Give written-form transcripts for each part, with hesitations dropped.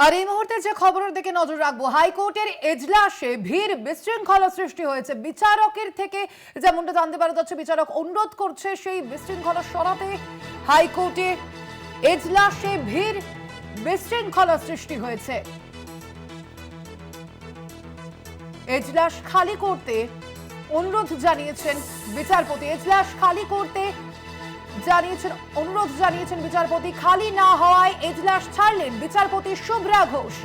আর এই মুহূর্তে যে খবরের দিকে নজর রাখবো, হাইকোর্টের এজলাসে ভিড়, বিশৃঙ্খলা সৃষ্টি হয়েছে। বিচারকের থেকে যেমনটা জানতে পারা যাচ্ছে, বিচারক অনুরোধ করছে সেই বিশৃঙ্খলা সরাতে। হাইকোর্টে এজলাসে ভিড়, বিশৃঙ্খলা সৃষ্টি হয়েছে। এজলাস খালি করতে অনুরোধ জানিয়েছেন বিচারপতি। এজলাস খালি করতে অনুরোধ জানিয়েছেন বিচারপতি। খালি না হওয়ায় এজলাস ছাড়লেন বিচারপতি শুভ্রা ঘোষ।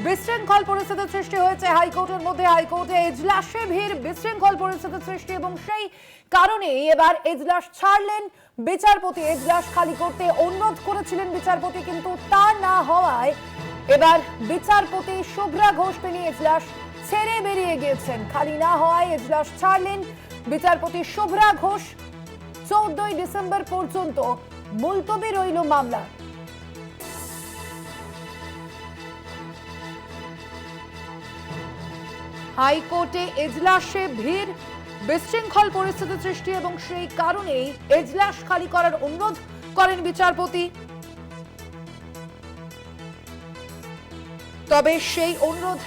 বিশৃঙ্খল পরিস্থিতির সৃষ্টি হয়েছে হাইকোর্টের মধ্যে। হাইকোর্টে এজলাসে ভিড়, বিশৃঙ্খল পরিস্থিতির সৃষ্টি এবং সেই কারণে এবার এজলাস ছাড়লেন বিচারপতি। এজলাস খালি করতে অনুরোধ করেছিলেন বিচারপতি, কিন্তু তা না হওয়ায় এবার বিচারপতি শুভ্রা ঘোষ তিনি এজলাস ছেড়ে বেরিয়ে গিয়েছেন। খালি না হওয়ায় এজলাস ছাড়লেন বিচারপতি শুভ্রা ঘোষ। 14 ডিসেম্বর পর্যন্ত মুলতবি রইল মামলা। হাইকোর্টে এজলাসে ভিড়, বিশৃঙ্খল পরিস্থিতি সৃষ্টি এবং সেই কারণেই এজলাস খালি করার অনুরোধ করেন বিচারপতি। তবে সেই অনুরোধ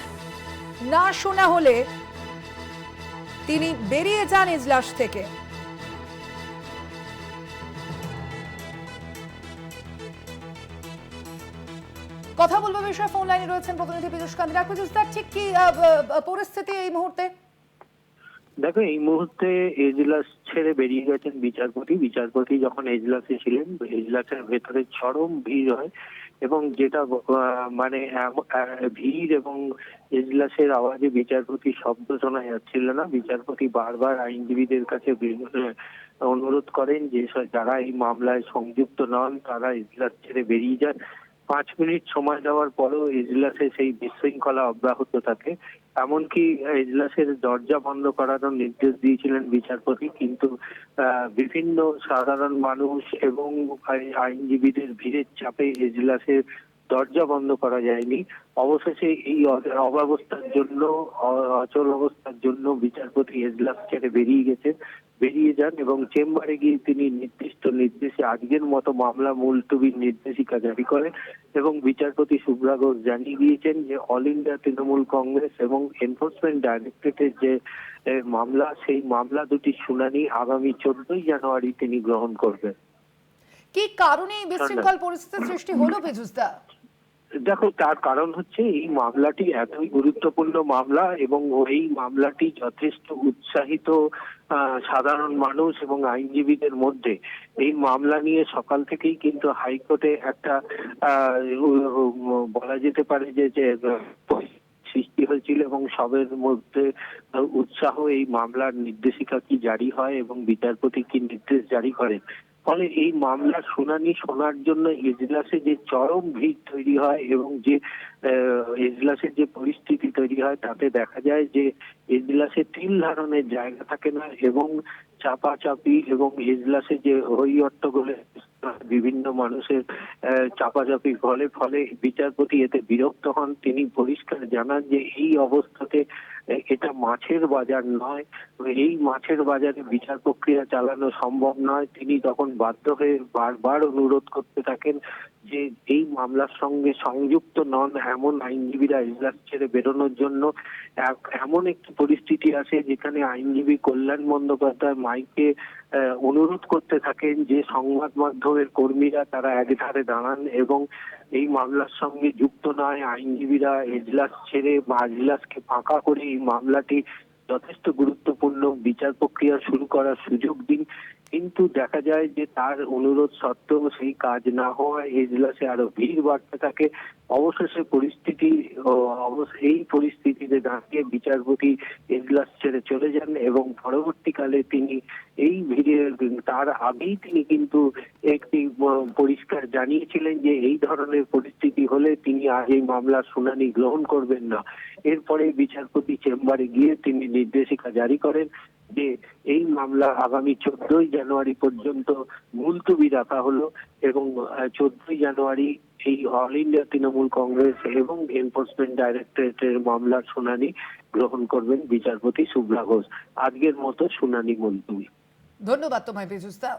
না শোনা হলে তিনি বেরিয়ে যান এজলাস থেকে। কথা বলবো বিষয়ে ফোন লাইনে রয়েছেন প্রতিনিধি পীযূষ কান্তি। পীযূষ দা, ঠিক কি পরিস্থিতি এই মুহূর্তে? দেখো, এই মুহূর্তে এজলাস ছেড়ে বেরিয়ে গেছেন বিচারপতি। বিচারপতি যখন এজলাসে ছিলেন, এজলাসের ভেতরে চরম ভিড় হয় এবং যেটা মানে ভিড় এবং এজলাসের আওয়াজে বিচারপতির শব্দ শোনা যাচ্ছিল না। বিচারপতি বারবার আইনজীবীদের কাছে অনুরোধ করেন যে যারা এই মামলায় সংযুক্ত নন তারা এজলাস ছেড়ে বেরিয়ে যান। 5 মিনিট সময় দেওয়ার পরেও এজলাসে সেই বিশৃঙ্খলা অব্যাহত থাকে। এমনকি এজলাসের দরজা বন্ধ করারও নির্দেশ দিয়েছিলেন বিচারপতি, কিন্তু বিভিন্ন সাধারণ মানুষ এবং আইনজীবীদের ভিড়ের চাপে এজলাসের দরজা বন্ধ করা যায়নি। অবশেষে এই অব্যবস্থার জন্য, অচল অবস্থার জন্য বিচারপতি এজলাস ছেড়ে বেরিয়ে যান এবং চেম্বারে গিয়ে তিনি নির্দিষ্ট নির্দেশে আজকের মতো মামলা মুলতবির নির্দেশিকা জারি করেন এবং বিচারপতি শুভ্রা ঘোষ জানিয়ে দিয়েছেন যে অল ইন্ডিয়া তৃণমূল কংগ্রেস এবং এনফোর্সমেন্ট ডাইরেক্টরেটের যে মামলা, সেই মামলা দুটির শুনানি আগামী 14 জানুয়ারি তিনি গ্রহণ করবেন। কি কারণে বিশৃঙ্খল পরিস্থিতির সৃষ্টি হলো পীযূষ দা? দেখো, তার কারণ হচ্ছে এই মামলাটি এতই গুরুত্বপূর্ণ মামলা এবং এই মামলাটি যথেষ্ট উৎসাহিত সাধারণ মানুষ এবং আইনজীবীদের মধ্যে। এই মামলা নিয়ে সকাল থেকেই কিন্তু হাইকোর্টে একটা বলা যেতে পারে যে সৃষ্টি হয়েছিল এবং সবের মধ্যে উৎসাহ এই মামলার নির্দেশিকা কি জারি হয় এবং বিচারপতি কি নির্দেশ জারি করেন। ফলে এই মামলার শুনানি শোনার জন্য এজলাসে যে চরম ভিড় তৈরি হয় এবং যে এজলাসের যে পরিস্থিতি তৈরি হয় তাতে দেখা যায় যে এজলাসে তিল ধারণের জায়গা থাকে না এবং চাপাচাপি এবং এজলাসে যে হই হট্টগোলে বিভিন্ন মানুষের চাপাচাপি ফলে বিচারপতি এতে বিরক্ত হন। তিনি পরিষ্কার জানান যে এই অবস্থাতে এটা মাছের বাজার নয়, এই মাছের বাজারে বিচার প্রক্রিয়া চালানো সম্ভব নয়। তিনি তখন বাধ্য হয়ে বারবার অনুরোধ করতে থাকেন যে এই মামলার সঙ্গে সংযুক্ত নন এমন আইনজীবীরা এজলাস ছেড়ে বেরোনোর জন্য। এমন একটি পরিস্থিতি আসে যেখানে আইনজীবী কল্যাণ বন্দ্যোপাধ্যায় মাইকে অনুরোধ করতে থাকেন যে সংবাদ মাধ্যমের কর্মীরা তারা একধারে দাঁড়ান এবং এই মামলার সঙ্গে যুক্ত নয়। আইনজীবীরা এজলাস ছেড়ে বা এজলাসকে ফাঁকা করে এই মামলাটি যথেষ্ট গুরুত্বপূর্ণ বিচার প্রক্রিয়া শুরু করার সুযোগ দিন। কিন্তু দেখা যায় যে তার অনুরোধ সত্ত্বেও সেই কাজ না হওয়ায় এজলাসে আরো ভিড় বাড়তে থাকে। অবশেষে এই পরিস্থিতিতে দাঁড়িয়ে বিচারপতি এজলাস ছেড়ে চলে যান এবং পরবর্তীকালে তিনি এই ভিড়ের তার আগেই তিনি কিন্তু একটি পরিষ্কার জানিয়েছিলেন যে এই ধরনের পরিস্থিতি হলে তিনি আজ এই মামলার শুনানি গ্রহণ করবেন না। এরপরে বিচারপতি চেম্বারে গিয়ে তিনি নির্দেশিকা জারি করেন যে এই মামলা আগামী 14 জানুয়ারি পর্যন্ত মুলতবি রাখা হলো এবং 14 জানুয়ারি এই অল ইন্ডিয়া তৃণমূল কংগ্রেস এবং এনফোর্সমেন্ট ডাইরেক্টরেটের মামলার শুনানি গ্রহণ করবেন বিচারপতি শুভ্রা ঘোষ। আজকের মতো শুনানি মুলতবি। ধন্যবাদ তোমায় পীযূষ দা।